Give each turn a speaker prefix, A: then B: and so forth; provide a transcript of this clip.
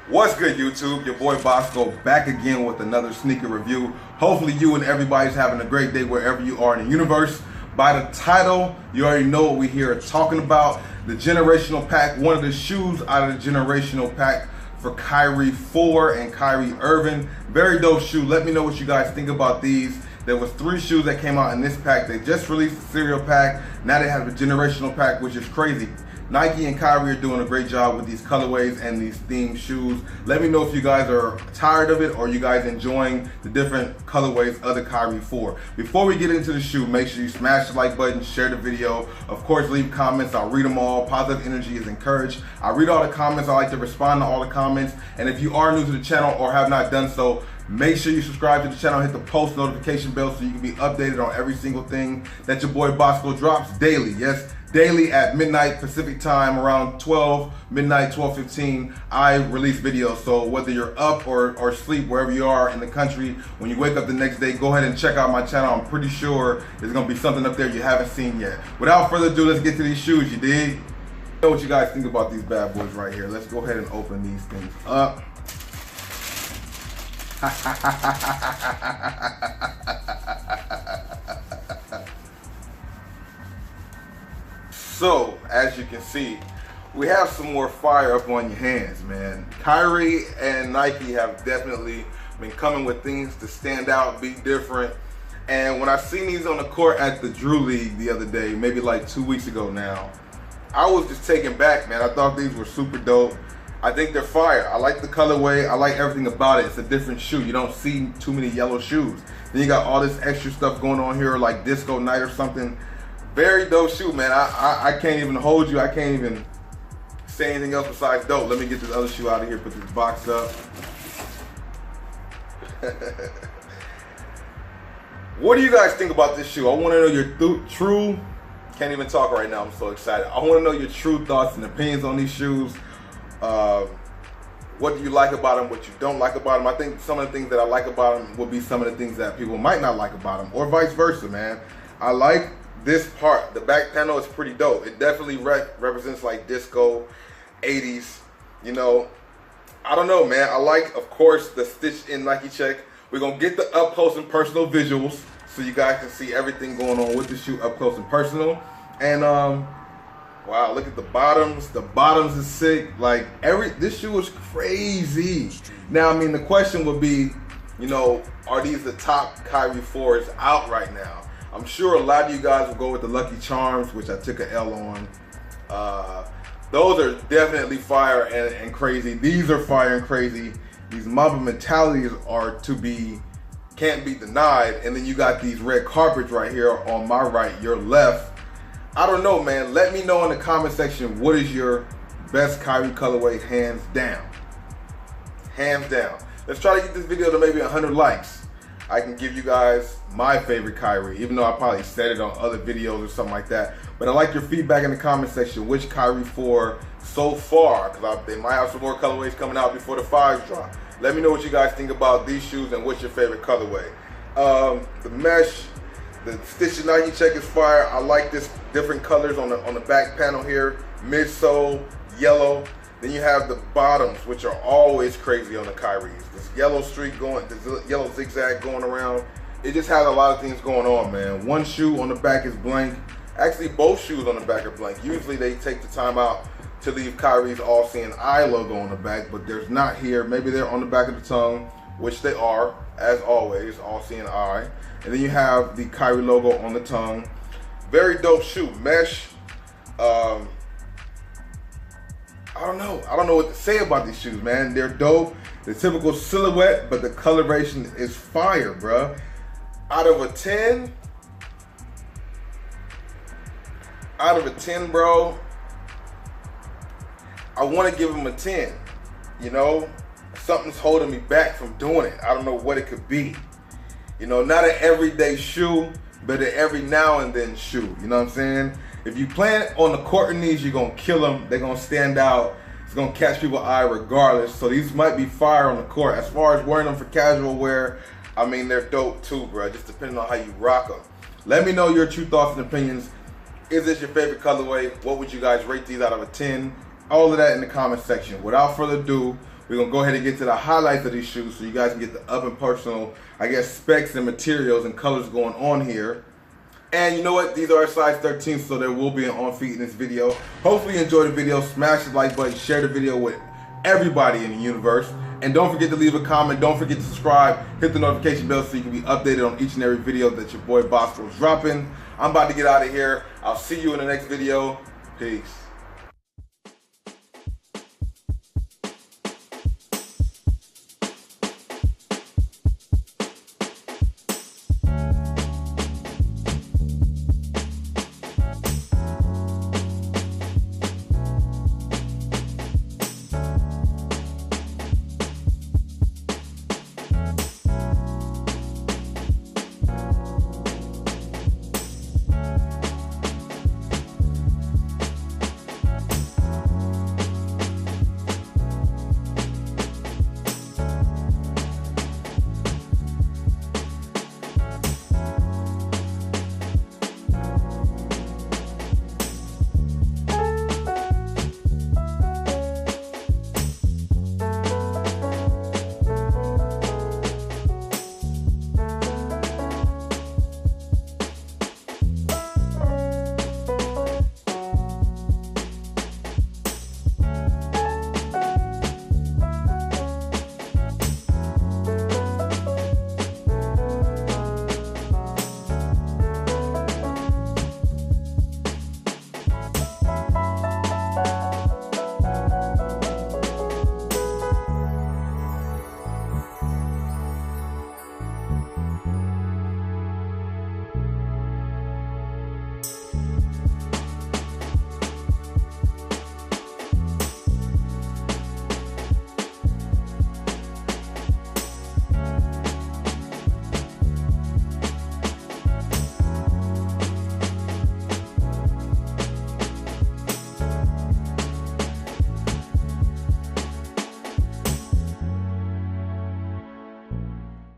A: What's good, YouTube? Your boy Bossco back again with another sneaker review. Hopefully you and everybody's having a great day wherever you are in the universe. By the title, you already know what we here talking about. The generational pack, one of the shoes out of the generational pack for KYRIE 4 and Kyrie Irving. Very dope shoe. Let me know what you guys think about these. There was 3 shoes that came out in this pack. They just released the serial pack. Now they have a generational pack, which is crazy. Nike and Kyrie are doing a great job with these colorways and these themed shoes. Let me know if you guys are tired of it or you guys enjoying the different colorways of the KYRIE 4. Before we get into the shoe, make sure you smash the like button, share the video. Of course, leave comments. I'll read them all. Positive energy is encouraged. I read all the comments. I like to respond to all the comments. And if you are new to the channel or have not done so, make sure you subscribe to the channel, hit the post notification bell so you can be updated on every single thing that your boy Bossco drops daily. Yes, daily at midnight Pacific time, around 12:15, I release videos. So whether you're up or asleep, wherever you are in the country, when you wake up the next day, go ahead and check out my channel. I'm pretty sure there's gonna be something up there you haven't seen yet. Without further ado, let's get to these shoes, you dig? Know what you guys think about these bad boys right here. Let's go ahead and open these things up. So, as you can see, we have some more fire up on your hands, man. Kyrie and Nike have definitely been coming with things to stand out, be different. And when I seen these on the court at the Drew League the other day, maybe like 2 weeks ago now, I was just taken back, man. I thought these were super dope. I think they're fire. I like the colorway. I like everything about it. It's a different shoe. You don't see too many yellow shoes. Then you got all this extra stuff going on here, like disco night or something. Very dope shoe, man. I can't even hold you. I can't even say anything else besides dope. Let me get this other shoe out of here, put this box up. What do you guys think about this shoe? I want to know your true, can't even talk right now, I'm so excited. I want to know your true thoughts and opinions on these shoes. What do you like about them, what you don't like about them? I think some of the things that I like about them will be some of the things that people might not like about them, or vice versa, man. I like this part. The back panel is pretty dope. It definitely represents like disco, 80s, you know. I don't know, man. I like, of course, the stitched in Nike check. We're going to get the up close and personal visuals so you guys can see everything going on with the shoe up close and personal. And, wow, look at the bottoms. The bottoms is sick. Like, this shoe is crazy. Now, I mean, the question would be, you know, are these the top KYRIE 4s out right now? I'm sure a lot of you guys will go with the Lucky Charms, which I took an L on. Those are definitely fire and crazy. These are fire and crazy. These Mamba mentalities are can't be denied. And then you got these red carpets right here on my right, your left. I don't know, man. Let me know in the comment section, what is your best KYRIE colorway, hands down. Hands down. Let's try to get this video to maybe 100 likes. I can give you guys my favorite KYRIE, even though I probably said it on other videos or something like that. But I like your feedback in the comment section, which KYRIE 4 so far, because they might have some more colorways coming out before the 5s drop. Let me know what you guys think about these shoes and what's your favorite colorway. The mesh, the stitched Nike check is fire. I like this different colors on the back panel here, midsole, yellow. Then you have the bottoms, which are always crazy on the KYRIEs. This yellow streak going, this yellow zigzag going around. It just has a lot of things going on, man. One shoe on the back is blank. Actually, both shoes on the back are blank. Usually they take the time out to leave KYRIE's all-seeing eye logo on the back, but there's not here. Maybe they're on the back of the tongue, which they are, as always, all-seeing eye. And then you have the KYRIE logo on the tongue. Very dope shoe. Mesh. I don't know what to say about these shoes, man. They're dope. The typical silhouette, but the coloration is fire, bruh. Out of a 10, bro, I want to give them a 10. You know, something's holding me back from doing it. I don't know what it could be. You know, not an everyday shoe, but an every now and then shoe. You know what I'm saying? If you plan on the court in these, you're going to kill them. They're going to stand out. It's going to catch people's eye regardless. So these might be fire on the court. As far as wearing them for casual wear, I mean, they're dope too, bro. Just depending on how you rock them. Let me know your true thoughts and opinions. Is this your favorite colorway? What would you guys rate these out of a 10? All of that in the comment section. Without further ado, We're gonna go ahead and get to the highlights of these shoes so you guys can get the up and personal, I guess, specs and materials and colors going on here. And you know what? These are size 13, so there will be an on feet in this video. Hopefully you enjoyed the video. Smash the like button, share the video with everybody in the universe. And don't forget to leave a comment. Don't forget to subscribe. Hit the notification bell so you can be updated on each and every video that your boy Bossco is dropping. I'm about to get out of here. I'll see you in the next video. Peace.